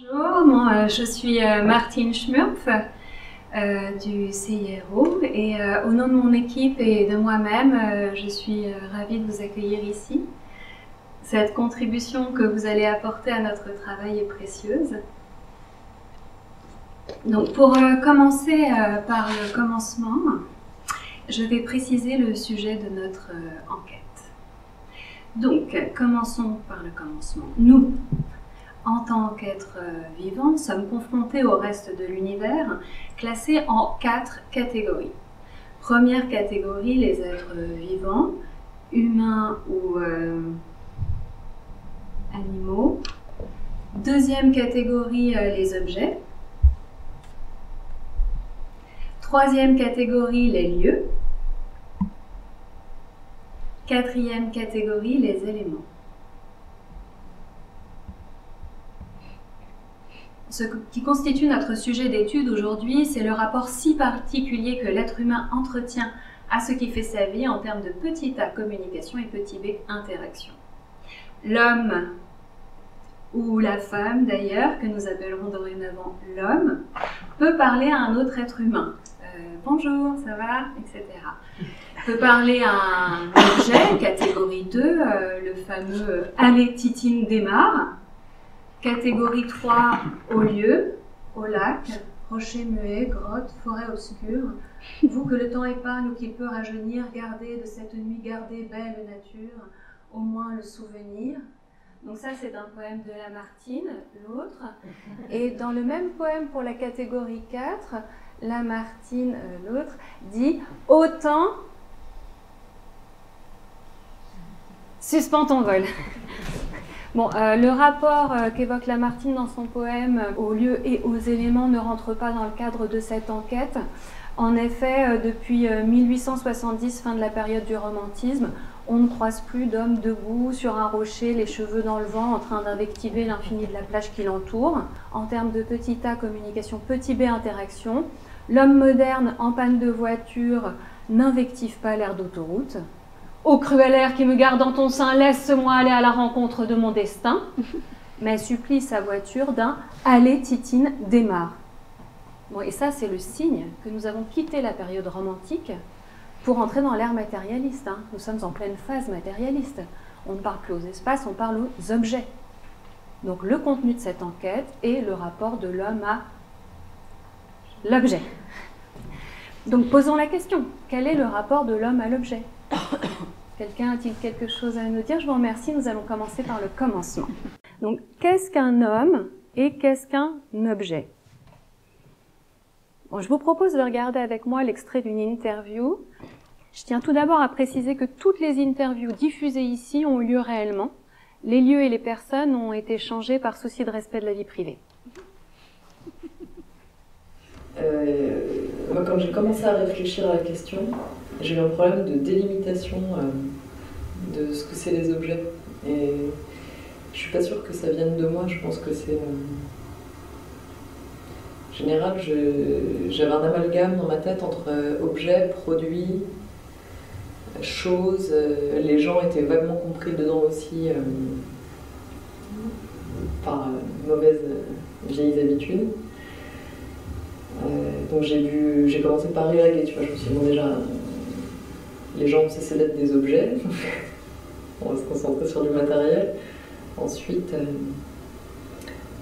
Bonjour, je suis Martine Schmurpf du CIRO et au nom de mon équipe et de moi-même, je suis ravie de vous accueillir ici. Cette contribution que vous allez apporter à notre travail est précieuse. Donc pour commencer par le commencement, je vais préciser le sujet de notre enquête. Donc commençons par le commencement. Nous, en tant qu'êtres vivants, sommes confrontés au reste de l'univers, classés en 4 catégories. Première catégorie, les êtres vivants, humains ou animaux. Deuxième catégorie, les objets. Troisième catégorie, les lieux. Quatrième catégorie, les éléments. Ce qui constitue notre sujet d'étude aujourd'hui, c'est le rapport si particulier que l'être humain entretient à ce qui fait sa vie en termes de petit a, communication, et petit b, interaction. L'homme, ou la femme d'ailleurs, que nous appellerons dorénavant l'homme, peut parler à un autre être humain. Bonjour, ça va, etc. Peut parler à un objet, catégorie 2, le fameux Allez Titine démarre. Catégorie 3, au lieu, au lac, rocher muet, grotte, forêt obscure. Vous que le temps épargne ou qu'il peut rajeunir, gardez de cette nuit, gardez belle nature, au moins le souvenir. Donc ça, c'est un poème de Lamartine, l'autre. Et dans le même poème pour la catégorie 4, Lamartine, l'autre, dit « Autant... » Suspends ton vol. Bon, le rapport qu'évoque Lamartine dans son poème aux lieux et aux éléments ne rentre pas dans le cadre de cette enquête. En effet, depuis 1870, fin de la période du romantisme, on ne croise plus d'hommes debout sur un rocher, les cheveux dans le vent, en train d'invectiver l'infini de la plage qui l'entoure. En termes de petit a, communication, petit b, interaction, l'homme moderne en panne de voiture n'invective pas l'air d'autoroute. Ô cruel air qui me garde dans ton sein, laisse-moi aller à la rencontre de mon destin, mais supplie sa voiture d'un « Allez, Titine, démarre ». Bon, et ça, c'est le signe que nous avons quitté la période romantique pour entrer dans l'ère matérialiste. Nous sommes en pleine phase matérialiste. On ne parle plus aux espaces, on parle aux objets. Donc le contenu de cette enquête est le rapport de l'homme à l'objet. Donc posons la question, quel est le rapport de l'homme à l'objet ? Quelqu'un a-t-il quelque chose à nous dire? Je vous remercie, nous allons commencer par le commencement. Donc, qu'est-ce qu'un homme et qu'est-ce qu'un objet? Bon, je vous propose de regarder avec moi l'extrait d'une interview. Je tiens tout d'abord à préciser que toutes les interviews diffusées ici ont eu lieu réellement. Les lieux et les personnes ont été changés par souci de respect de la vie privée. Moi, quand j'ai commencé à réfléchir à la question, j'ai eu un problème de délimitation de ce que c'est les objets. Et je suis pas sûre que ça vienne de moi, je pense que c'est... En général, j'avais un amalgame dans ma tête entre objets, produits, choses. Les gens étaient vaguement compris dedans aussi par mauvaises vieilles habitudes. Donc j'ai commencé par rire, tu vois, je me suis dit, bon déjà, les gens ont cessé d'être des objets, on va se concentrer sur du matériel. Ensuite,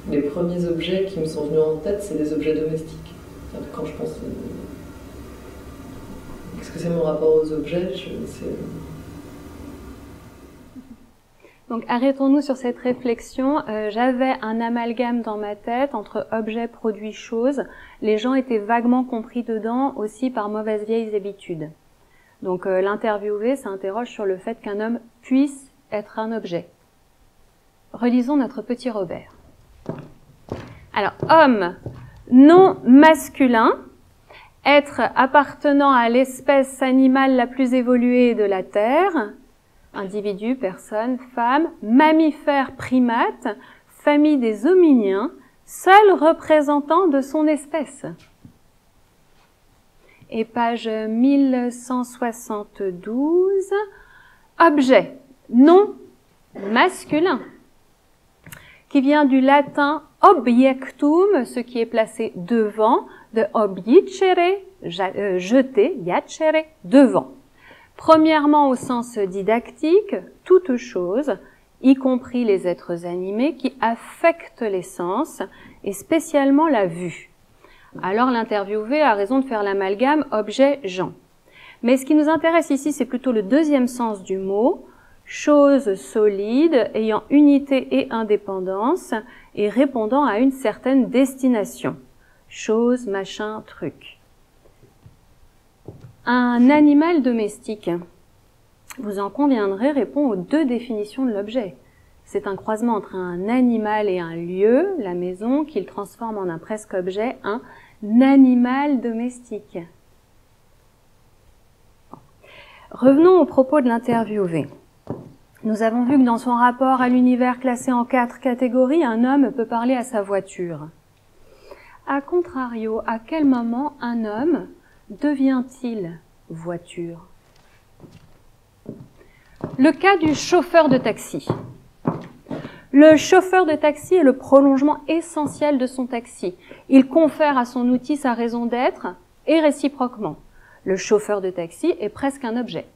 les premiers objets qui me sont venus en tête, c'est des objets domestiques. Quand je pense, qu'est-ce que c'est mon rapport aux objets, Donc arrêtons-nous sur cette réflexion. J'avais un amalgame dans ma tête entre objet, produit, chose. Les gens étaient vaguement compris dedans aussi par mauvaises vieilles habitudes. Donc l'interviewé s'interroge sur le fait qu'un homme puisse être un objet. Relisons notre petit Robert. Alors, homme, nom masculin, être appartenant à l'espèce animale la plus évoluée de la Terre, individu, personne, femme, mammifère, primate, famille des hominiens, seul représentant de son espèce. Et page 1172, objet, nom masculin. qui vient du latin objectum, ce qui est placé devant, de objicere, jeter, iacere, devant. Premièrement, au sens didactique, toute chose, y compris les êtres animés, qui affectent les sens, et spécialement la vue. Alors l'interviewé a raison de faire l'amalgame objet-gens. Mais ce qui nous intéresse ici, c'est plutôt le deuxième sens du mot, chose solide, ayant unité et indépendance, et répondant à une certaine destination. Chose, machin, truc. Un animal domestique, vous en conviendrez, répond aux deux définitions de l'objet. C'est un croisement entre un animal et un lieu, la maison, qu'il transforme en un presque objet, un animal domestique. Revenons au propos de l'interviewé. Nous avons vu que dans son rapport à l'univers classé en 4 catégories, un homme peut parler à sa voiture. A contrario, à quel moment un homme devient-il voiture? Le cas du chauffeur de taxi. Le chauffeur de taxi est le prolongement essentiel de son taxi. Il confère à son outil sa raison d'être et réciproquement. Le chauffeur de taxi est presque un objet.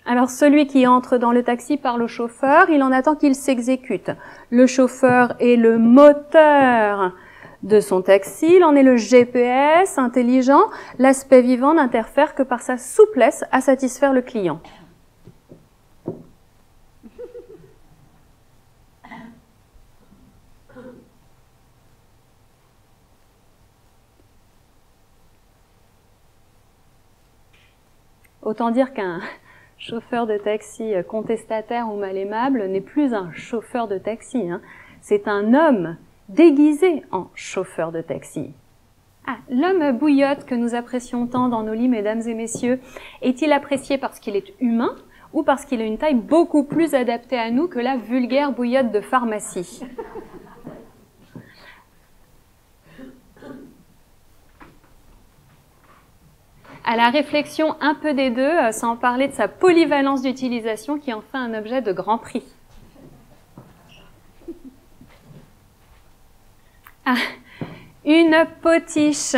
Alors celui qui entre dans le taxi parle au chauffeur, il en attend qu'il s'exécute. Le chauffeur est le moteur de son taxi, il en est le GPS intelligent, l'aspect vivant n'interfère que par sa souplesse à satisfaire le client. Autant dire qu'un chauffeur de taxi contestataire ou mal aimable n'est plus un chauffeur de taxi, hein. C'est un homme déguisé en chauffeur de taxi. Ah, l'homme bouillotte que nous apprécions tant dans nos lits, mesdames et messieurs, est-il apprécié parce qu'il est humain ou parce qu'il a une taille beaucoup plus adaptée à nous que la vulgaire bouillotte de pharmacie? À la réflexion un peu des deux, sans parler de sa polyvalence d'utilisation qui en fait un objet de grand prix. Ah, une potiche,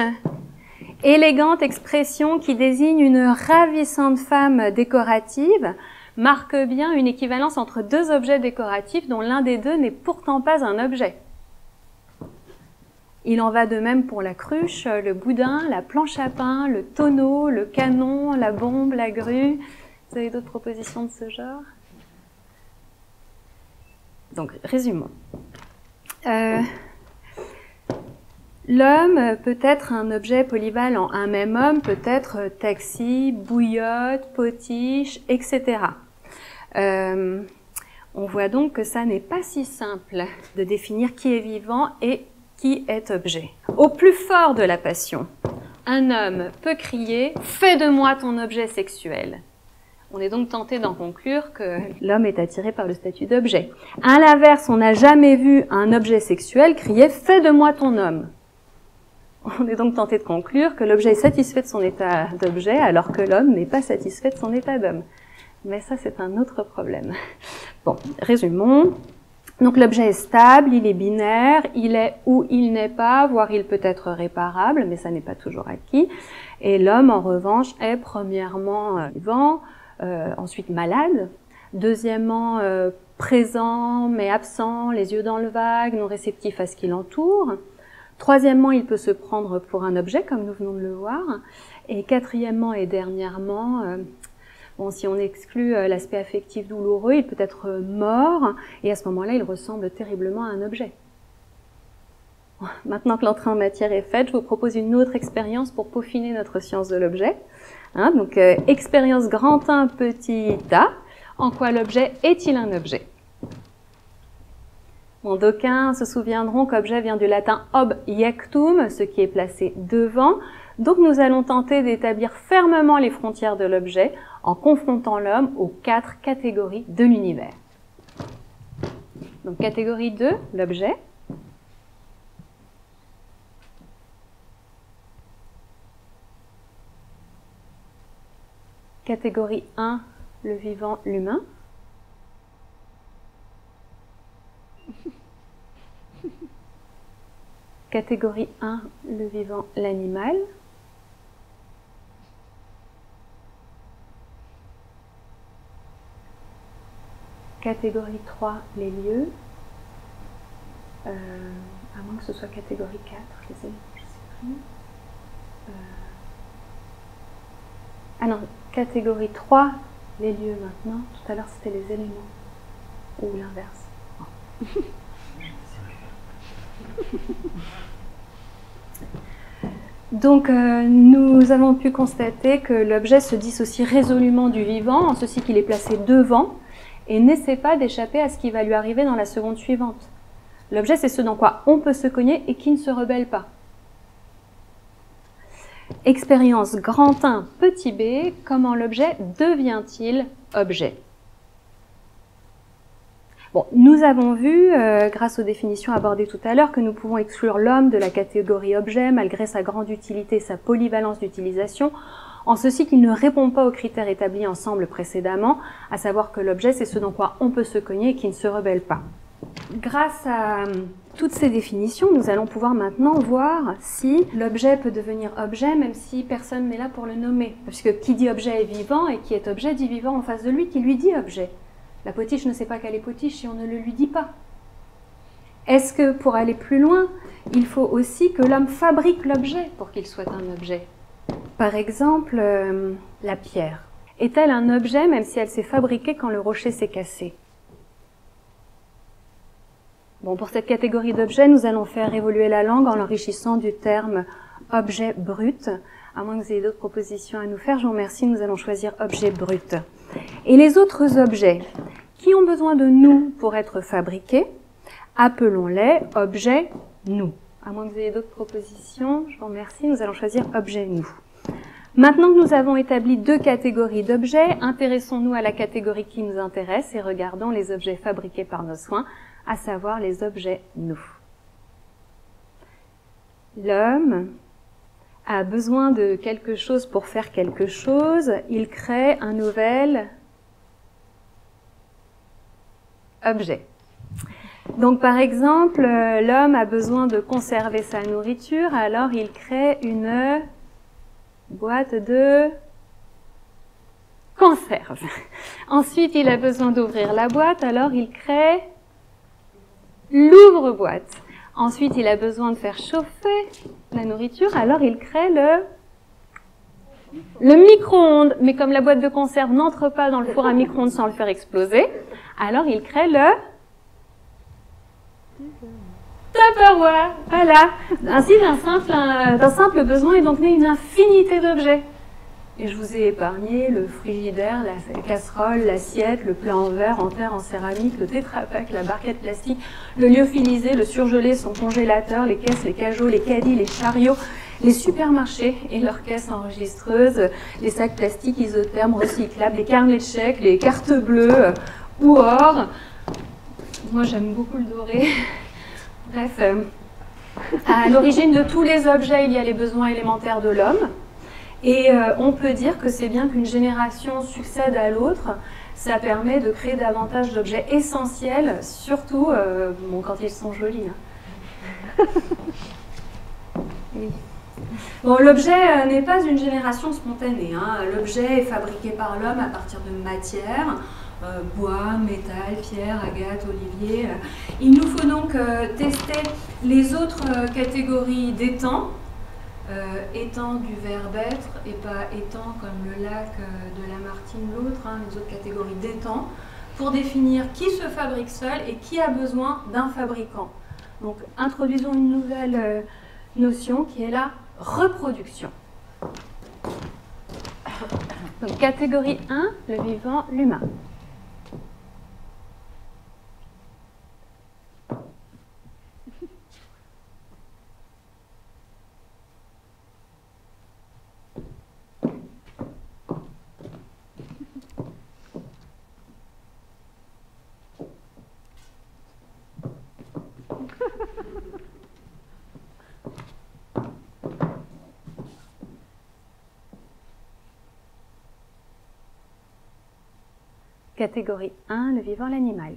élégante expression qui désigne une ravissante femme décorative, marque bien une équivalence entre deux objets décoratifs dont l'un des deux n'est pourtant pas un objet. Il en va de même pour la cruche, le boudin, la planche à pain, le tonneau, le canon, la bombe, la grue. Vous avez d'autres propositions de ce genre? Donc, résumons. L'homme peut être un objet polyvalent. Un même homme peut être taxi, bouillotte, potiche, etc. On voit donc que ça n'est pas si simple de définir qui est vivant et qui est objet. Au plus fort de la passion, un homme peut crier « Fais de moi ton objet sexuel ». On est donc tenté d'en conclure que l'homme est attiré par le statut d'objet. À l'inverse, on n'a jamais vu un objet sexuel crier « Fais de moi ton homme ». On est donc tenté de conclure que l'objet est satisfait de son état d'objet alors que l'homme n'est pas satisfait de son état d'homme. Mais ça, c'est un autre problème. Bon, résumons. Donc l'objet est stable, il est binaire, il est ou il n'est pas, voire il peut être réparable, mais ça n'est pas toujours acquis. Et l'homme, en revanche, est premièrement vivant, ensuite malade, deuxièmement présent mais absent, les yeux dans le vague, non réceptif à ce qui l'entoure. Troisièmement, il peut se prendre pour un objet, comme nous venons de le voir. Et quatrièmement et dernièrement, bon, si on exclut l'aspect affectif douloureux, il peut être mort, et à ce moment-là, il ressemble terriblement à un objet. Maintenant que l'entrée en matière est faite, je vous propose une autre expérience pour peaufiner notre science de l'objet. Hein, donc, expérience grand 1, petit a. En quoi l'objet est-il un objet? Bon, d'aucuns se souviendront qu'objet vient du latin objectum, ce qui est placé devant. Donc nous allons tenter d'établir fermement les frontières de l'objet en confrontant l'homme aux 4 catégories de l'univers. Donc catégorie 2, l'objet. Catégorie 1, le vivant, l'humain. Catégorie 1, le vivant, l'animal. Catégorie 3, les lieux. À moins que ce soit catégorie 4, je sais plus. Ah non, catégorie 3, les lieux maintenant. Tout à l'heure, c'était les éléments. Ou l'inverse. Oh. Donc, nous avons pu constater que l'objet se dissocie résolument du vivant, en ceci qu'il est placé devant, et n'essaie pas d'échapper à ce qui va lui arriver dans la seconde suivante. L'objet, c'est ce dans quoi on peut se cogner et qui ne se rebelle pas. Expérience grand 1, petit b, comment l'objet devient-il objet? Bon, nous avons vu, grâce aux définitions abordées tout à l'heure, que nous pouvons exclure l'homme de la catégorie objet, malgré sa grande utilité et sa polyvalence d'utilisation, en ceci qu'il ne répond pas aux critères établis ensemble précédemment, à savoir que l'objet, c'est ce dans quoi on peut se cogner et qui ne se rebelle pas. Grâce à toutes ces définitions, nous allons pouvoir maintenant voir si l'objet peut devenir objet, même si personne n'est là pour le nommer. Parce que qui dit objet est vivant, et qui est objet dit vivant en face de lui, qui lui dit objet. La potiche ne sait pas qu'elle est potiche si on ne le lui dit pas. Est-ce que, pour aller plus loin, il faut aussi que l'homme fabrique l'objet pour qu'il soit un objet? Par exemple, la pierre. Est-elle un objet même si elle s'est fabriquée quand le rocher s'est cassé? Bon, pour cette catégorie d'objets, nous allons faire évoluer la langue en l'enrichissant du terme objet brut. À moins que vous ayez d'autres propositions à nous faire, je vous remercie, nous allons choisir objet brut. Et les autres objets qui ont besoin de nous pour être fabriqués, appelons-les objets nous. À moins que vous ayez d'autres propositions, je vous remercie, nous allons choisir objet nous. Maintenant que nous avons établi deux catégories d'objets, intéressons-nous à la catégorie qui nous intéresse et regardons les objets fabriqués par nos soins, à savoir les objets nous. L'homme a besoin de quelque chose pour faire quelque chose, il crée un nouvel objet. Donc par exemple, l'homme a besoin de conserver sa nourriture, alors il crée une boîte de conserve. Ensuite, il a besoin d'ouvrir la boîte, alors il crée l'ouvre-boîte. Ensuite, il a besoin de faire chauffer la nourriture, alors il crée le micro-ondes. Mais comme la boîte de conserve n'entre pas dans le four à micro-ondes sans le faire exploser, alors il crée le Tupperware. Voilà. Ainsi, d'un simple besoin est donc née une infinité d'objets. Et je vous ai épargné le frigidaire, la casserole, l'assiette, le plat en verre, en terre, en céramique, le tétrapack, la barquette plastique, le lyophilisé, le surgelé, son congélateur, les caisses, les cajots, les caddies, les chariots, les supermarchés et leurs caisses enregistreuses, les sacs plastiques isothermes recyclables, les carnets de chèques, les cartes bleues ou or. Moi, j'aime beaucoup le doré. Bref, à l'origine de tous les objets, il y a les besoins élémentaires de l'homme. Et on peut dire que c'est bien qu'une génération succède à l'autre, ça permet de créer davantage d'objets essentiels, surtout quand ils sont jolis. Hein. Oui. Bon, l'objet n'est pas une génération spontanée. Hein. L'objet est fabriqué par l'homme à partir de matière, bois, métal, pierre, agate, olivier. Il nous faut donc tester les autres catégories d'étangs. Étang du verbe être et pas étang comme le lac de Lamartine l'autre, hein, les autres catégories d'étangs, pour définir qui se fabrique seul et qui a besoin d'un fabricant. Donc introduisons une nouvelle notion qui est la reproduction. Donc catégorie 1, le vivant, l'humain. Catégorie 1, le vivant, l'animal.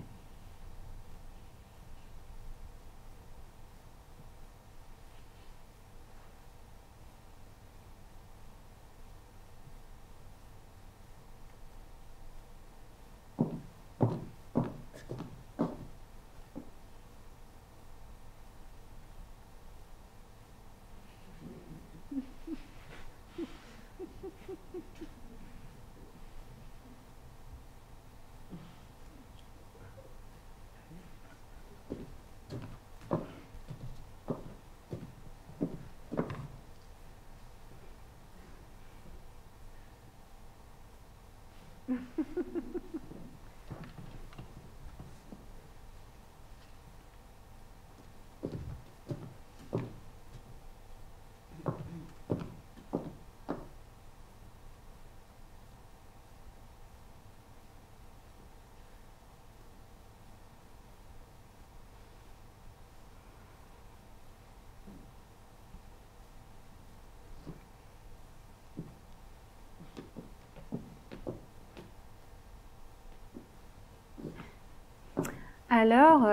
Alors,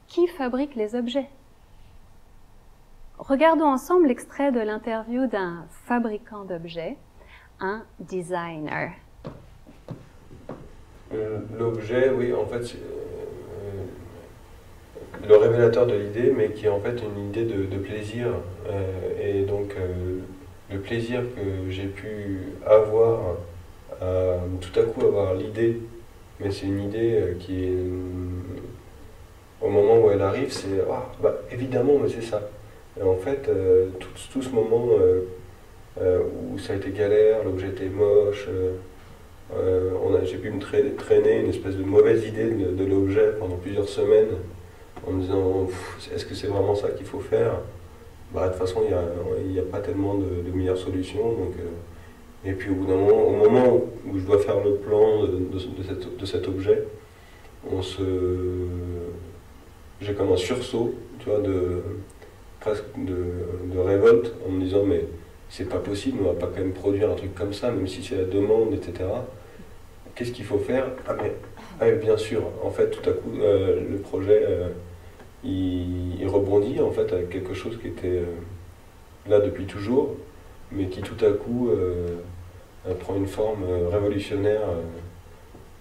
qui fabrique les objets? Regardons ensemble l'extrait de l'interview d'un fabricant d'objets, un designer. L'objet, oui, en fait, c'est le révélateur de l'idée, mais qui est en fait une idée de plaisir. Et donc, le plaisir que j'ai pu avoir, tout à coup avoir l'idée, mais c'est une idée qui est, au moment où elle arrive, c'est ah, bah, évidemment, mais c'est ça. Et en fait, tout ce moment où ça a été galère, l'objet était moche, j'ai pu me traîner une espèce de mauvaise idée de l'objet pendant plusieurs semaines en me disant est-ce que c'est vraiment ça qu'il faut faire? Bah, de toute façon, il n'y a pas tellement de meilleures solutions. Donc, et puis au moment où je dois faire le plan de cet objet, j'ai comme un sursaut, tu vois, presque de révolte en me disant mais c'est pas possible, on va pas quand même produire un truc comme ça, même si c'est la demande, etc. Qu'est-ce qu'il faut faire? Mais bien sûr, en fait, tout à coup, le projet, il rebondit en fait avec quelque chose qui était là depuis toujours, mais qui tout à coup prend une forme révolutionnaire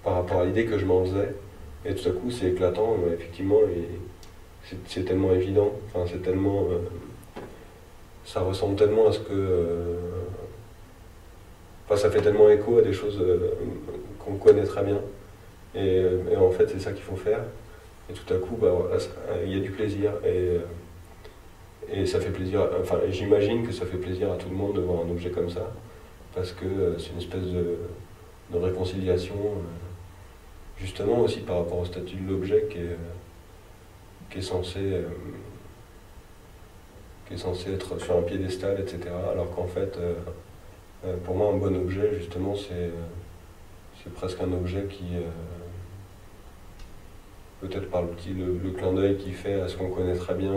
par rapport à l'idée que je m'en faisais. Et tout à coup, c'est éclatant, effectivement, et c'est tellement évident, enfin, c'est tellement... ça ressemble tellement à ce que... Enfin, ça fait tellement écho à des choses qu'on connaît très bien. Et en fait, c'est ça qu'il faut faire. Et tout à coup, bah, voilà, il y a du plaisir. Et ça fait plaisir, enfin, j'imagine que ça fait plaisir à tout le monde de voir un objet comme ça. Parce que c'est une espèce de réconciliation, justement aussi par rapport au statut de l'objet qui est censé être sur un piédestal, etc. Alors qu'en fait, pour moi, un bon objet, justement, c'est presque un objet qui, peut-être par le clin d'œil qu'il fait à ce qu'on connaît très bien,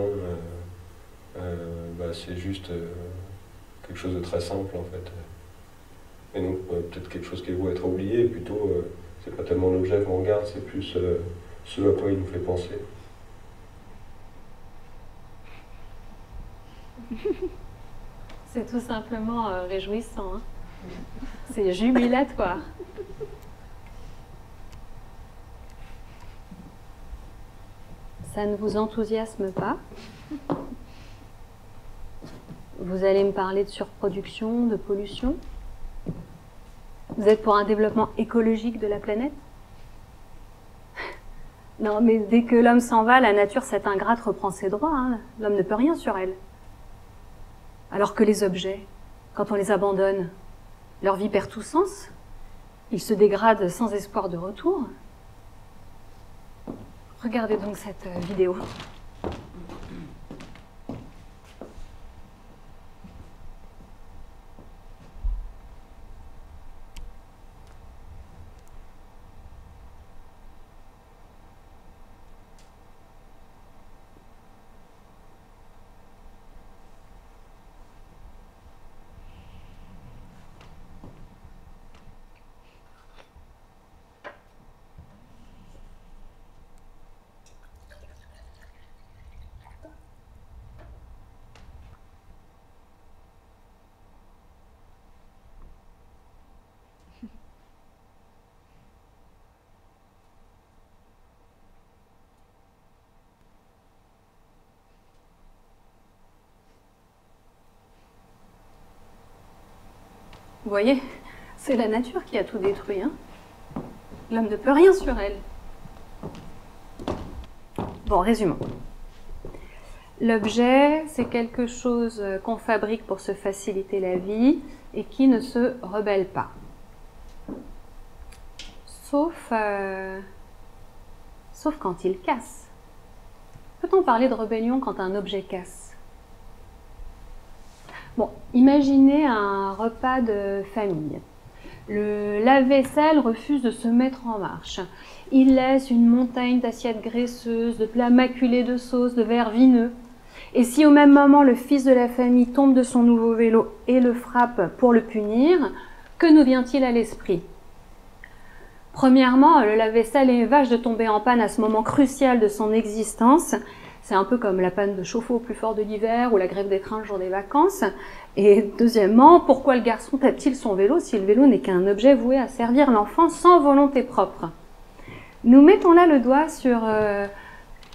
bah, c'est juste quelque chose de très simple, en fait. Et donc, peut-être quelque chose qui est voué être oublié, et plutôt, c'est pas tellement l'objet qu'on regarde, c'est plus ce à quoi il nous fait penser. C'est tout simplement réjouissant. Hein. C'est jubilatoire. Ça ne vous enthousiasme pas? Vous allez me parler de surproduction, de pollution? Vous êtes pour un développement écologique de la planète? Non, mais dès que l'homme s'en va, la nature, cette ingrate, reprend ses droits. Hein. L'homme ne peut rien sur elle. Alors que les objets, quand on les abandonne, leur vie perd tout sens. Ils se dégradent sans espoir de retour. Regardez donc cette vidéo. Vous voyez, c'est la nature qui a tout détruit. Hein. L'homme ne peut rien sur elle. Bon, résumons. L'objet, c'est quelque chose qu'on fabrique pour se faciliter la vie et qui ne se rebelle pas. Sauf quand il casse. Peut-on parler de rébellion quand un objet casse? Bon, imaginez un repas de famille. Le lave-vaisselle refuse de se mettre en marche. Il laisse une montagne d'assiettes graisseuses, de plats maculés de sauce, de verres vineux. Et si au même moment le fils de la famille tombe de son nouveau vélo et le frappe pour le punir, que nous vient-il à l'esprit? Premièrement, le lave-vaisselle est vache de tomber en panne à ce moment crucial de son existence. C'est un peu comme la panne de chauffe-eau au plus fort de l'hiver ou la grève des trains le jour des vacances. Et deuxièmement, pourquoi le garçon tape-t-il son vélo si le vélo n'est qu'un objet voué à servir l'enfant sans volonté propre? Nous mettons là le doigt sur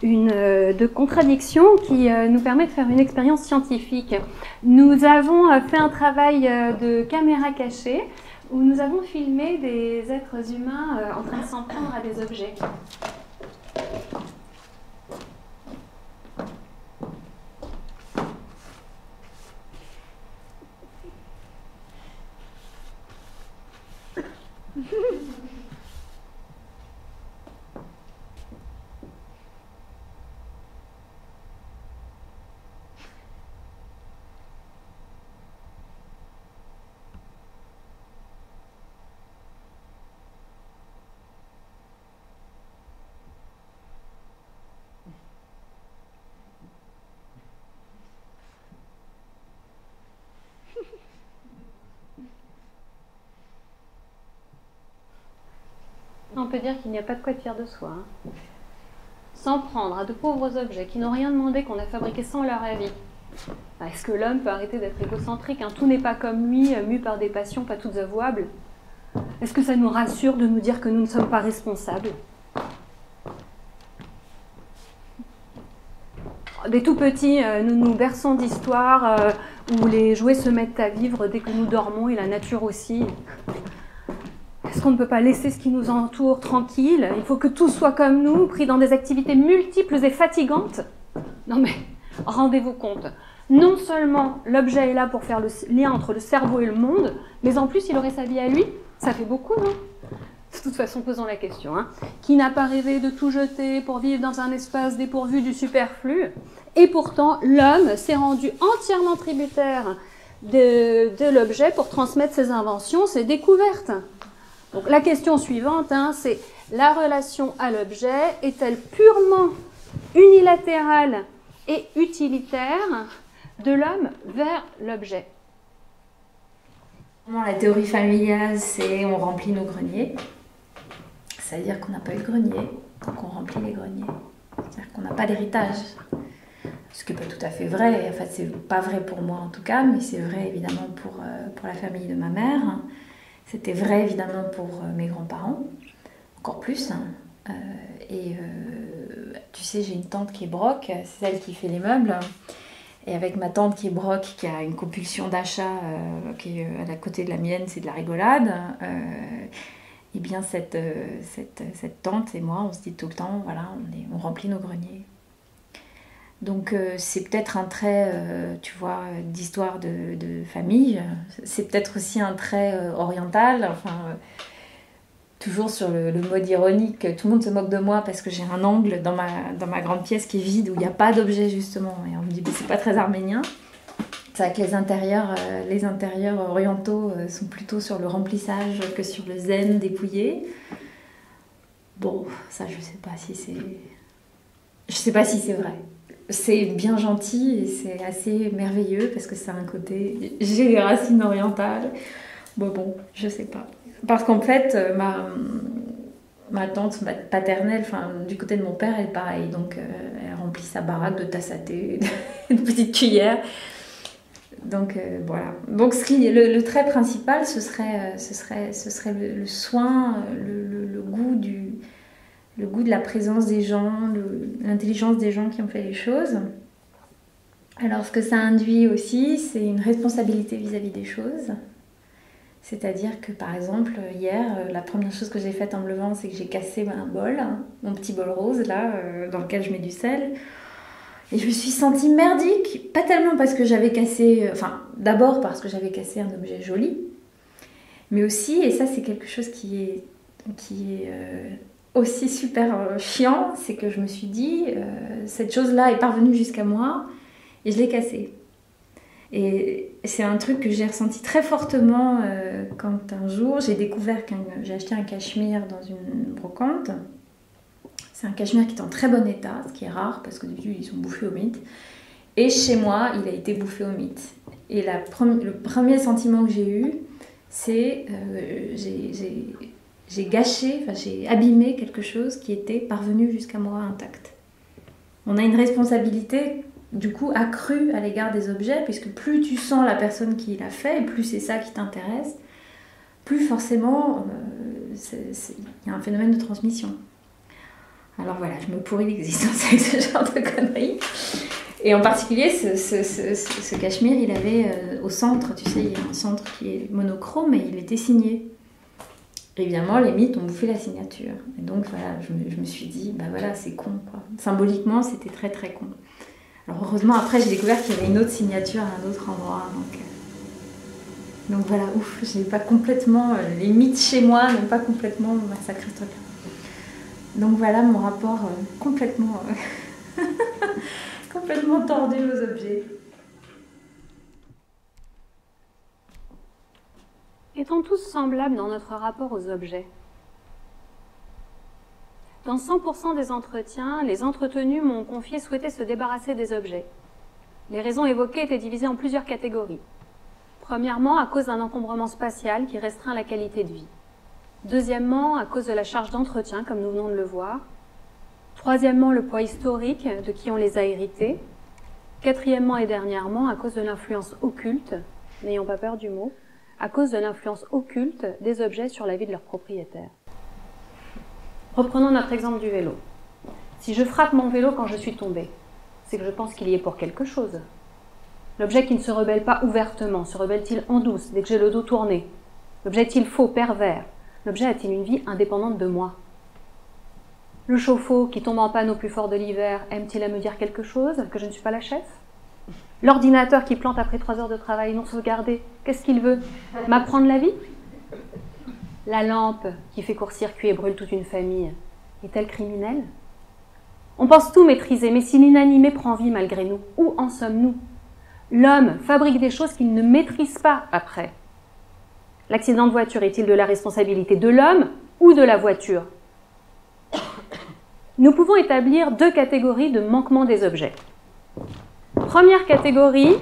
de contradictions qui nous permet de faire une expérience scientifique. Nous avons fait un travail de caméra cachée où nous avons filmé des êtres humains en train de s'en prendre à des objets. On peut dire qu'il n'y a pas de quoi être fier de soi. Hein. S'en prendre à de pauvres objets qui n'ont rien demandé, qu'on a fabriqués sans leur avis. Est-ce que l'homme peut arrêter d'être égocentrique, hein? Tout n'est pas comme lui, mu par des passions pas toutes avouables. Est-ce que ça nous rassure de nous dire que nous ne sommes pas responsables? Des tout petits, nous nous berçons d'histoires où les jouets se mettent à vivre dès que nous dormons et la nature aussi. Est-ce qu'on ne peut pas laisser ce qui nous entoure tranquille? Il faut que tout soit comme nous, pris dans des activités multiples et fatigantes? Non mais, rendez-vous compte. Non seulement l'objet est là pour faire le lien entre le cerveau et le monde, mais en plus il aurait sa vie à lui. Ça fait beaucoup, non? De toute façon, posons la question. Hein. Qui n'a pas rêvé de tout jeter pour vivre dans un espace dépourvu du superflu? Et pourtant, l'homme s'est rendu entièrement tributaire de l'objet pour transmettre ses inventions, ses découvertes. Donc la question suivante, hein, c'est la relation à l'objet est-elle purement unilatérale et utilitaire de l'homme vers l'objet? La théorie familiale, c'est on remplit nos greniers. C'est-à-dire qu'on n'a pas eu de grenier, donc on remplit les greniers. C'est-à-dire qu'on n'a pas d'héritage. Ce qui n'est pas tout à fait vrai. En fait, c'est pas vrai pour moi en tout cas, mais c'est vrai évidemment pour la famille de ma mère. C'était vrai évidemment pour mes grands-parents, encore plus. Tu sais, j'ai une tante qui est broc, c'est celle qui fait les meubles. Et avec ma tante qui est broc, qui a une compulsion d'achat qui est à la côté de la mienne, c'est de la rigolade. Et bien cette tante et moi, on se dit tout le temps, voilà, on remplit nos greniers. Donc c'est peut-être un trait, tu vois, d'histoire de famille. C'est peut-être aussi un trait oriental. Enfin, toujours sur le mode ironique, tout le monde se moque de moi parce que j'ai un angle dans ma grande pièce qui est vide où il n'y a pas d'objet justement. Et on me dit, c'est pas très arménien. C'est vrai que les intérieurs orientaux sont plutôt sur le remplissage que sur le zen dépouillé. Bon, ça je sais pas si c'est vrai. C'est bien gentil et c'est assez merveilleux parce que ça a un côté... J'ai les racines orientales. Bon, je sais pas. Parce qu'en fait, ma tante paternelle, enfin, du côté de mon père, elle est pareille. Donc, elle remplit sa baraque de tasses à thé, de petites cuillères. Donc, voilà. Donc, le trait principal, ce serait le soin, le goût le goût de la présence des gens, l'intelligence des gens qui ont fait les choses. Alors ce que ça induit aussi, c'est une responsabilité vis-à-vis des choses. C'est-à-dire que par exemple, hier, la première chose que j'ai faite en me levant, c'est que j'ai cassé un bol, hein, mon petit bol rose là, dans lequel je mets du sel. Et je me suis sentie merdique, pas tellement parce que j'avais cassé, enfin d'abord parce que j'avais cassé un objet joli, mais aussi, et ça c'est quelque chose qui est aussi super chiant, c'est que je me suis dit, cette chose-là est parvenue jusqu'à moi et je l'ai cassée. Et c'est un truc que j'ai ressenti très fortement quand un jour j'ai découvert que j'ai acheté un cachemire dans une brocante. C'est un cachemire qui est en très bon état, ce qui est rare parce que d'habitude ils sont bouffés au mythe. Et chez moi, il a été bouffé au mythe. Et le premier sentiment que j'ai eu, c'est j'ai gâché, enfin j'ai abîmé quelque chose qui était parvenu jusqu'à moi intact. On a une responsabilité du coup accrue à l'égard des objets, puisque plus tu sens la personne qui l'a fait, et plus c'est ça qui t'intéresse, plus forcément il y a un phénomène de transmission. Alors voilà, je me pourris l'existence avec ce genre de conneries. Et en particulier, ce cachemire, il avait au centre, tu sais, il y a un centre qui est monochrome et il était signé. Évidemment, les mythes ont bouffé la signature. Et donc voilà, je me suis dit, bah voilà, c'est con, quoi. Symboliquement, c'était très très con. Alors heureusement, après, j'ai découvert qu'il y avait une autre signature à un autre endroit. Donc voilà, ouf, j'ai pas complètement, les mythes chez moi n'ont pas complètement massacré ce truc-là. Donc voilà mon rapport complètement, complètement tordu aux objets. Étant tous semblables dans notre rapport aux objets. Dans 100% des entretiens, les entretenus m'ont confié souhaiter se débarrasser des objets. Les raisons évoquées étaient divisées en plusieurs catégories. Premièrement, à cause d'un encombrement spatial qui restreint la qualité de vie. Deuxièmement, à cause de la charge d'entretien, comme nous venons de le voir. Troisièmement, le poids historique de qui on les a hérités. Quatrièmement et dernièrement, à cause de l'influence occulte, n'ayons pas peur du mot, à cause de l'influence occulte des objets sur la vie de leurs propriétaires. Reprenons notre exemple du vélo. Si je frappe mon vélo quand je suis tombée, c'est que je pense qu'il y est pour quelque chose. L'objet qui ne se rebelle pas ouvertement, se rebelle-t-il en douce, dès que j'ai le dos tourné? L'objet est-il faux, pervers? L'objet a-t-il une vie indépendante de moi? Le chauffe-eau qui tombe en panne au plus fort de l'hiver, aime-t-il à me dire quelque chose, que je ne suis pas la chef? L'ordinateur qui plante après 3 heures de travail non sauvegardé, qu'est-ce qu'il veut? M'apprendre la vie? La lampe qui fait court-circuit et brûle toute une famille, est-elle criminelle? On pense tout maîtriser, mais si l'inanimé prend vie malgré nous, où en sommes-nous? L'homme fabrique des choses qu'il ne maîtrise pas après. L'accident de voiture est-il de la responsabilité de l'homme ou de la voiture? Nous pouvons établir 2 catégories de manquements des objets. Première catégorie,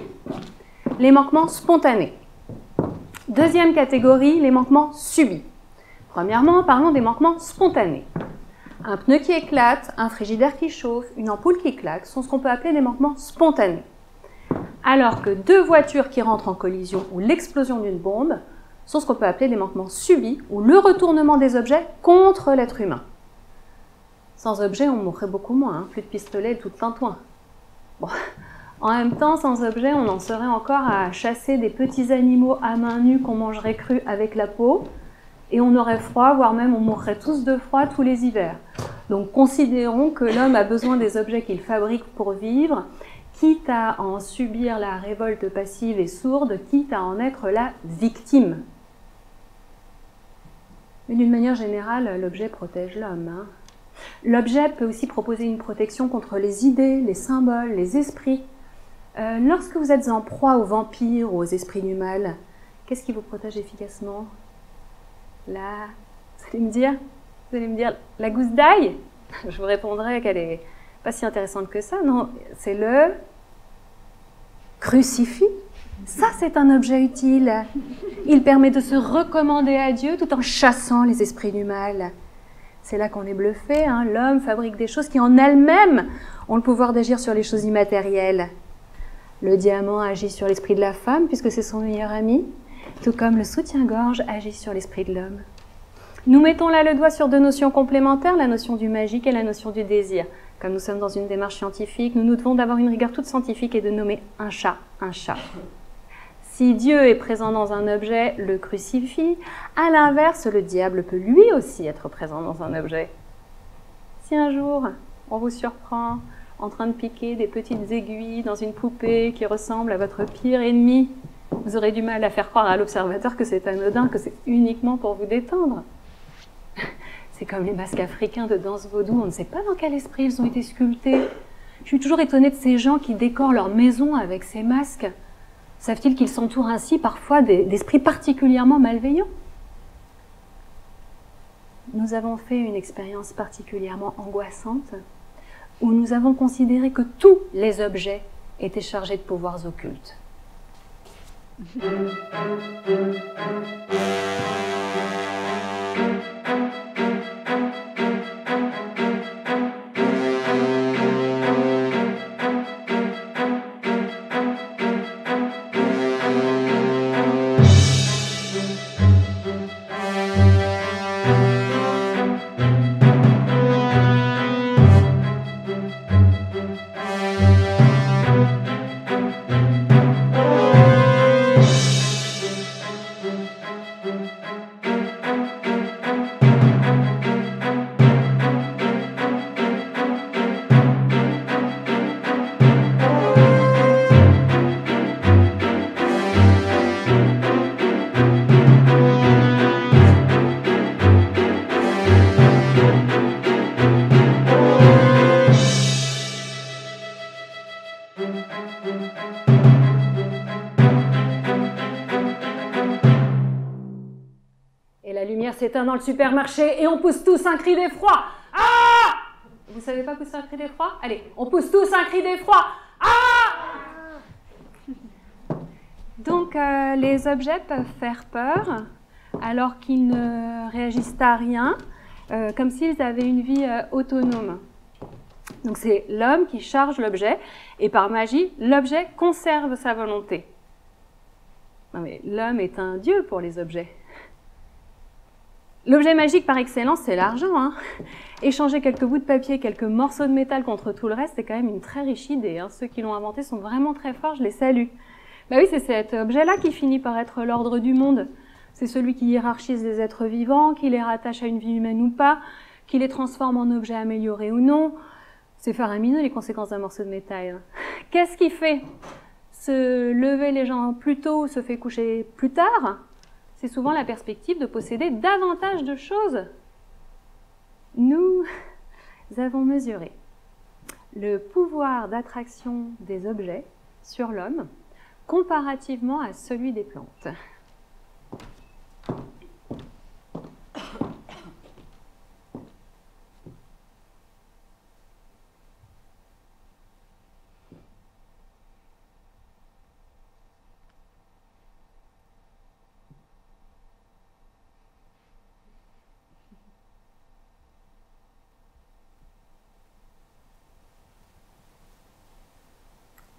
les manquements spontanés. Deuxième catégorie, les manquements subis. Premièrement, parlons des manquements spontanés. Un pneu qui éclate, un frigidaire qui chauffe, une ampoule qui claque sont ce qu'on peut appeler des manquements spontanés. Alors que 2 voitures qui rentrent en collision ou l'explosion d'une bombe sont ce qu'on peut appeler des manquements subis ou le retournement des objets contre l'être humain. Sans objet, on mourrait beaucoup moins, hein, plus de pistolets et tout de tintouin. Bon. En même temps, sans objet, on en serait encore à chasser des petits animaux à main nue qu'on mangerait cru avec la peau, et on aurait froid, voire même on mourrait tous de froid tous les hivers. Donc considérons que l'homme a besoin des objets qu'il fabrique pour vivre, quitte à en subir la révolte passive et sourde, quitte à en être la victime. Mais d'une manière générale, l'objet protège l'homme. Hein. L'objet peut aussi proposer une protection contre les idées, les symboles, les esprits. Lorsque vous êtes en proie aux vampires ou aux esprits du mal, qu'est-ce qui vous protège efficacement? Là, vous allez me dire la gousse d'ail? Je vous répondrai qu'elle est pas si intéressante que ça. Non, c'est le crucifix. Ça, c'est un objet utile. Il permet de se recommander à Dieu tout en chassant les esprits du mal. C'est là qu'on est bluffé. Hein. L'homme fabrique des choses qui en elles-mêmes ont le pouvoir d'agir sur les choses immatérielles. Le diamant agit sur l'esprit de la femme puisque c'est son meilleur ami, tout comme le soutien-gorge agit sur l'esprit de l'homme. Nous mettons là le doigt sur 2 notions complémentaires, la notion du magique et la notion du désir. Comme nous sommes dans une démarche scientifique, nous nous devons d'avoir une rigueur toute scientifique et de nommer un chat un chat. Si Dieu est présent dans un objet, le crucifie. À l'inverse, le diable peut lui aussi être présent dans un objet. Si un jour, on vous surprend en train de piquer des petites aiguilles dans une poupée qui ressemble à votre pire ennemi, vous aurez du mal à faire croire à l'observateur que c'est anodin, que c'est uniquement pour vous détendre. C'est comme les masques africains de danse vaudou, on ne sait pas dans quel esprit ils ont été sculptés. Je suis toujours étonnée de ces gens qui décorent leur maison avec ces masques. Savent-ils qu'ils s'entourent ainsi parfois d'esprits particulièrement malveillants? Nous avons fait une expérience particulièrement angoissante où nous avons considéré que tous les objets étaient chargés de pouvoirs occultes. S'éteint dans le supermarché et on pousse tous un cri d'effroi. Ah! Vous savez pas pousser un cri d'effroi? Allez, on pousse tous un cri d'effroi. Ah! Donc les objets peuvent faire peur alors qu'ils ne réagissent à rien, comme s'ils avaient une vie autonome. Donc c'est l'homme qui charge l'objet et par magie, l'objet conserve sa volonté. Non mais l'homme est un dieu pour les objets. L'objet magique par excellence, c'est l'argent. Hein. Échanger quelques bouts de papier, quelques morceaux de métal contre tout le reste, c'est quand même une très riche idée. Hein. Ceux qui l'ont inventé sont vraiment très forts, je les salue. Bah oui, c'est cet objet-là qui finit par être l'ordre du monde. C'est celui qui hiérarchise les êtres vivants, qui les rattache à une vie humaine ou pas, qui les transforme en objets améliorés ou non. C'est faramineux les conséquences d'un morceau de métal. Qu'est-ce qui fait se lever les gens plus tôt ou se fait coucher plus tard? C'est souvent la perspective de posséder davantage de choses. Nous avons mesuré le pouvoir d'attraction des objets sur l'homme comparativement à celui des plantes.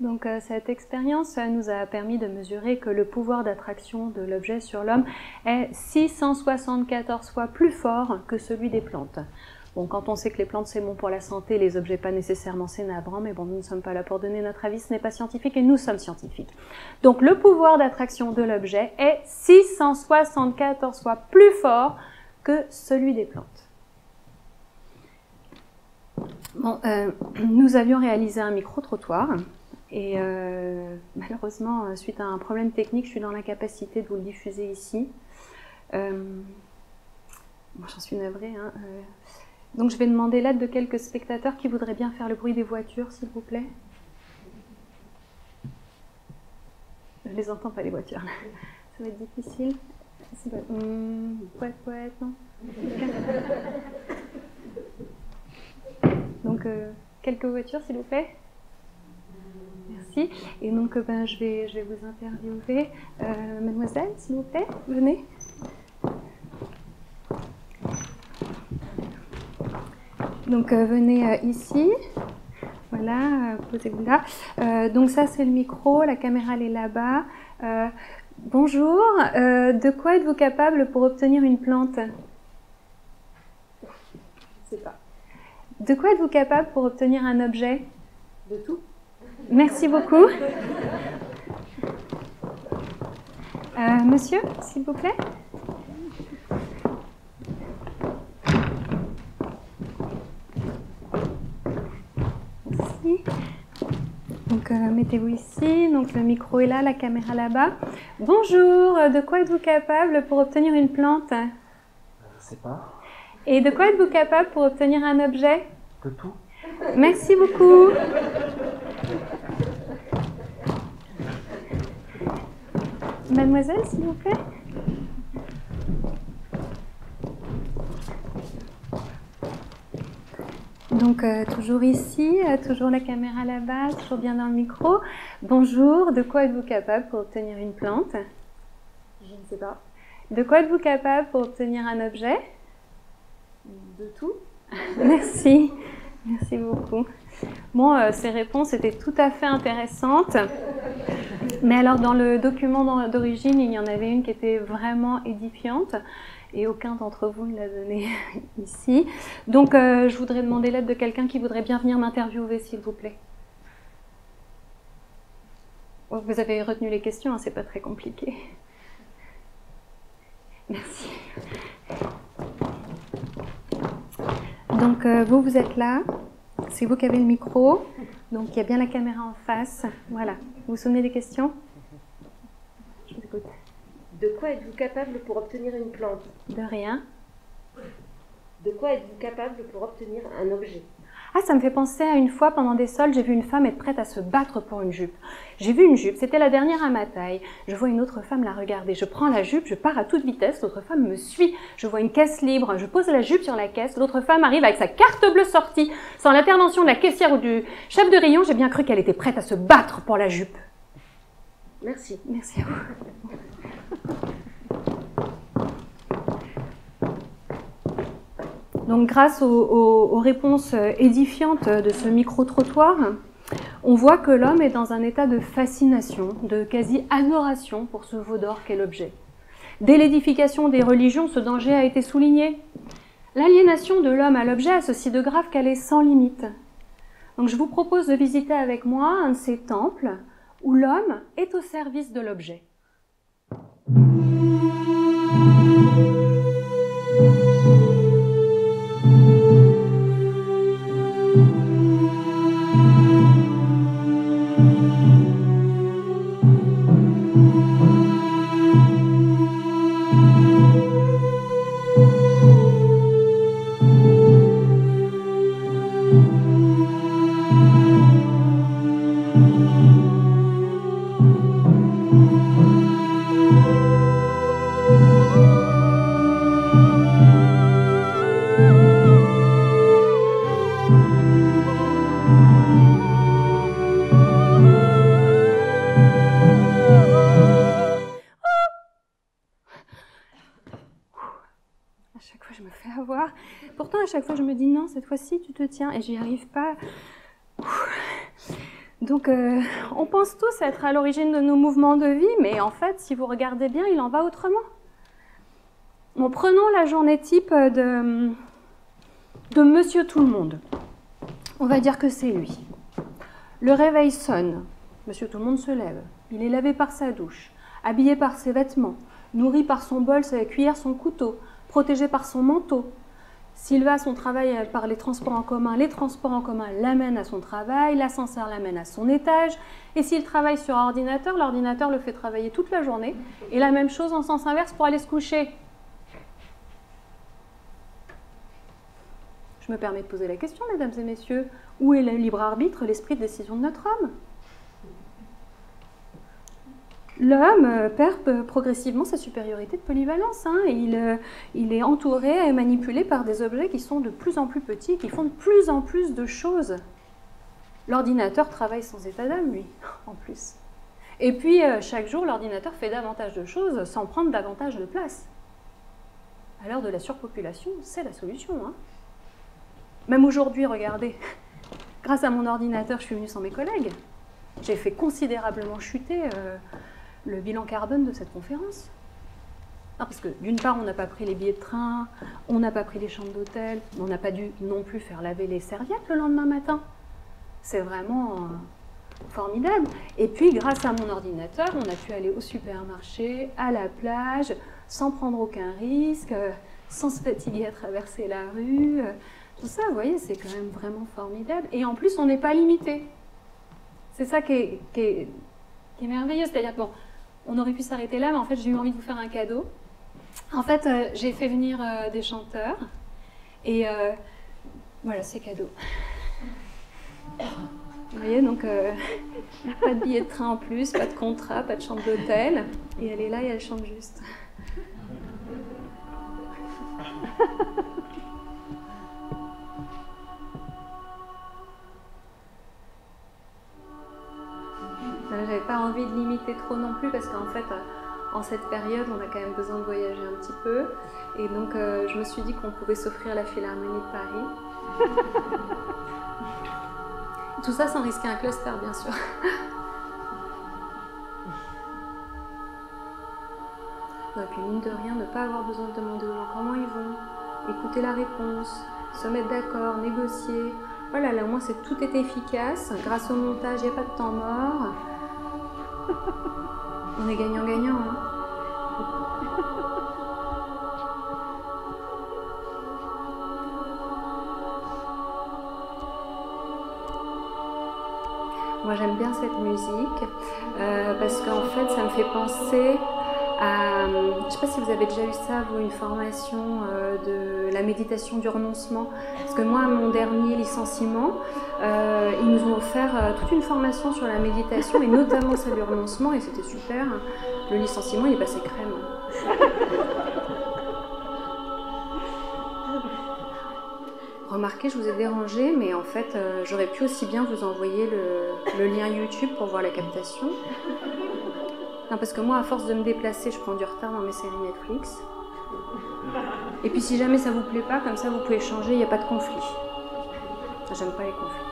Donc cette expérience nous a permis de mesurer que le pouvoir d'attraction de l'objet sur l'homme est 674 fois plus fort que celui des plantes. Bon, quand on sait que les plantes c'est bon pour la santé, les objets pas nécessairement, c'est navrant, mais bon, nous ne sommes pas là pour donner notre avis, ce n'est pas scientifique et nous sommes scientifiques. Donc le pouvoir d'attraction de l'objet est 674 fois plus fort que celui des plantes. Bon, nous avions réalisé un micro-trottoir. Et malheureusement, suite à un problème technique, je suis dans l'incapacité de vous le diffuser ici. Bon, j'en suis navrée. Hein. Donc je vais demander l'aide de quelques spectateurs qui voudraient bien faire le bruit des voitures, s'il vous plaît. Je les entends pas, les voitures. Ça va être difficile. Poète, non. Donc quelques voitures, s'il vous plaît. Merci. Et donc, je vais vous interviewer. Mademoiselle, s'il vous plaît, venez. Donc, venez ici. Voilà, posez-vous là. Donc, ça, c'est le micro. La caméra, elle est là-bas. Bonjour. De quoi êtes-vous capable pour obtenir une plante? Je ne sais pas. De quoi êtes-vous capable pour obtenir un objet? De tout. Merci beaucoup. Monsieur, s'il vous plaît. Merci. Donc, mettez-vous ici. Donc, le micro est là, la caméra là-bas. Bonjour, de quoi êtes-vous capable pour obtenir une plante? Je sais pas. Et de quoi êtes-vous capable pour obtenir un objet? De tout. Merci beaucoup. Mademoiselle, s'il vous plaît. Donc, toujours ici, toujours la caméra là-bas, toujours bien dans le micro. Bonjour, de quoi êtes-vous capable pour obtenir une plante? Je ne sais pas. De quoi êtes-vous capable pour obtenir un objet? De tout. Merci, merci beaucoup. Bon, ces réponses étaient tout à fait intéressantes. Mais alors, dans le document d'origine, il y en avait une qui était vraiment édifiante. Et aucun d'entre vous ne l'a donnée ici. Donc, je voudrais demander l'aide de quelqu'un qui voudrait bien venir m'interviewer, s'il vous plaît. Oh, vous avez retenu les questions, hein, c'est pas très compliqué. Merci. Donc, vous êtes là. C'est vous qui avez le micro. Donc, il y a bien la caméra en face. Voilà. Vous vous souvenez des questions? Je vous écoute. De quoi êtes-vous capable pour obtenir une plante? De rien. De quoi êtes-vous capable pour obtenir un objet? Ah, ça me fait penser à une fois, pendant des soldes, j'ai vu une femme être prête à se battre pour une jupe. J'ai vu une jupe, c'était la dernière à ma taille. Je vois une autre femme la regarder. Je prends la jupe, je pars à toute vitesse, l'autre femme me suit. Je vois une caisse libre, je pose la jupe sur la caisse, l'autre femme arrive avec sa carte bleue sortie. Sans l'intervention de la caissière ou du chef de rayon, j'ai bien cru qu'elle était prête à se battre pour la jupe. Merci. Merci à vous. Donc, grâce aux réponses édifiantes de ce micro-trottoir, on voit que l'homme est dans un état de fascination, de quasi-adoration pour ce veau d'or qu'est l'objet. Dès l'édification des religions, ce danger a été souligné. L'aliénation de l'homme à l'objet a ceci de grave qu'elle est sans limite. Donc, je vous propose de visiter avec moi un de ces temples où l'homme est au service de l'objet. Pourtant, à chaque fois, je me dis non, cette fois-ci, tu te tiens, et j'y arrive pas. Donc, on pense tous être à l'origine de nos mouvements de vie, mais en fait, si vous regardez bien, il en va autrement. Bon, prenons la journée type de Monsieur Tout-le-Monde. On va dire que c'est lui. Le réveil sonne. Monsieur Tout-le-Monde se lève. Il est lavé par sa douche, habillé par ses vêtements, nourri par son bol, sa cuillère, son couteau, protégé par son manteau. S'il va à son travail par les transports en commun l'amènent à son travail, l'ascenseur l'amène à son étage. Et s'il travaille sur ordinateur, l'ordinateur le fait travailler toute la journée. Et la même chose en sens inverse pour aller se coucher. Je me permets de poser la question, mesdames et messieurs. Où est le libre arbitre, l'esprit de décision de notre homme? L'homme perd progressivement sa supériorité de polyvalence. Il est entouré et manipulé par des objets qui sont de plus en plus petits, qui font de plus en plus de choses. L'ordinateur travaille sans état d'âme, lui, en plus. Et puis, chaque jour, l'ordinateur fait davantage de choses sans prendre davantage de place. À l'heure de la surpopulation, c'est la solution. Même aujourd'hui, regardez, grâce à mon ordinateur, je suis venue sans mes collègues. J'ai fait considérablement chuter le bilan carbone de cette conférence. Non, parce que d'une part, on n'a pas pris les billets de train, on n'a pas pris les chambres d'hôtel, on n'a pas dû non plus faire laver les serviettes le lendemain matin. C'est vraiment formidable. Et puis, grâce à mon ordinateur, on a pu aller au supermarché, à la plage, sans prendre aucun risque, sans se fatiguer à traverser la rue. Tout ça, vous voyez, c'est quand même vraiment formidable. Et en plus, on n'est pas limité. C'est ça qui est merveilleux. C'est-à-dire que, bon, on aurait pu s'arrêter là, mais en fait, j'ai eu envie de vous faire un cadeau. En fait, j'ai fait venir des chanteurs. Et voilà, c'est cadeau. Vous voyez, donc pas de billet de train en plus, pas de contrat, pas de chambre d'hôtel. Et elle est là et elle chante juste. J'avais pas envie de limiter trop non plus parce qu'en fait, en cette période, on a quand même besoin de voyager un petit peu. Et donc, je me suis dit qu'on pouvait s'offrir la Philharmonie de Paris. Tout ça sans risquer un cluster, bien sûr. Et puis, mine de rien, ne pas avoir besoin de demander aux gens comment ils vont, écouter la réponse, se mettre d'accord, négocier. Voilà, là au moins tout est efficace. Grâce au montage, il n'y a pas de temps mort. On est gagnant-gagnant. Hein. Moi j'aime bien cette musique parce qu'en fait ça me fait penser à... Je ne sais pas si vous avez déjà eu ça, vous, une formation de la méditation du renoncement. Parce que moi, à mon dernier licenciement, ils nous ont offert toute une formation sur la méditation et notamment celle du renoncement et c'était super. Le licenciement, il est passé crème. Remarquez, je vous ai dérangé, mais en fait, j'aurais pu aussi bien vous envoyer le lien YouTube pour voir la captation. Non, parce que moi, à force de me déplacer, je prends du retard dans mes séries Netflix. Et puis, si jamais ça vous plaît pas, comme ça, vous pouvez changer, il n'y a pas de conflit. J'aime pas les conflits.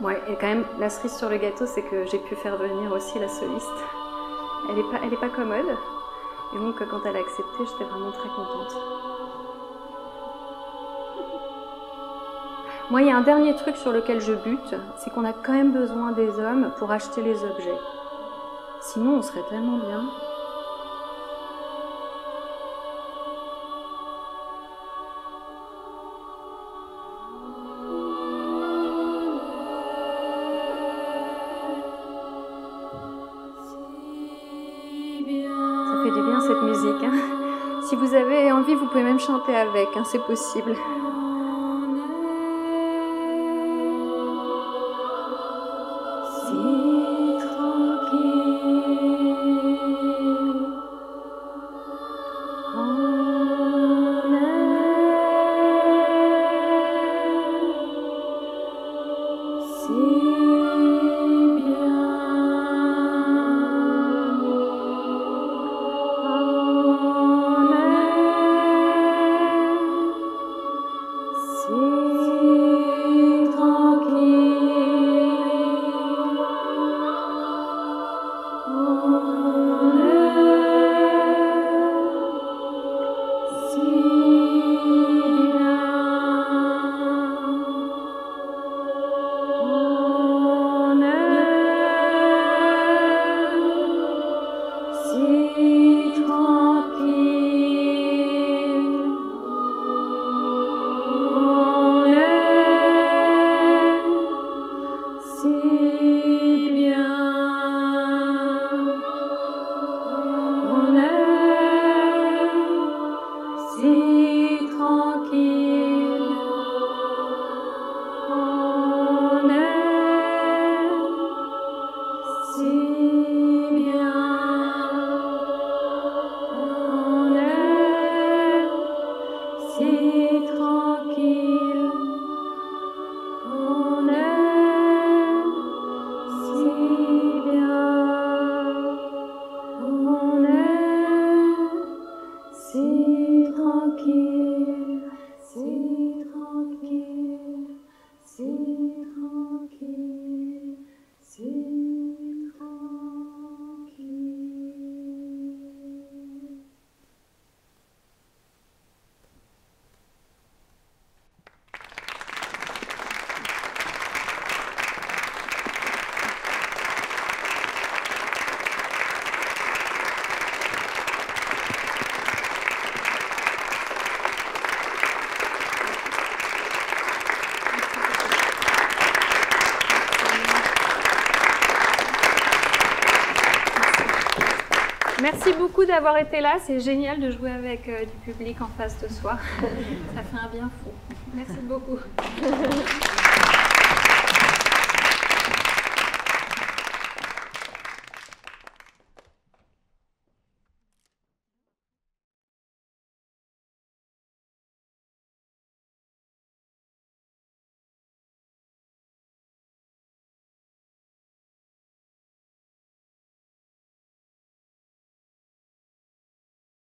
Ouais, et quand même, la cerise sur le gâteau, c'est que j'ai pu faire venir aussi la soliste. Elle est pas commode. Et donc, quand elle a accepté, j'étais vraiment très contente. Moi, il y a un dernier truc sur lequel je bute, c'est qu'on a quand même besoin des hommes pour acheter les objets. Sinon, on serait tellement bien. Ça fait du bien cette musique. Hein. Si vous avez envie, vous pouvez même chanter avec, hein, c'est possible. Merci beaucoup d'avoir été là. C'est génial de jouer avec du public en face de soi. Ça fait un bien fou. Merci beaucoup.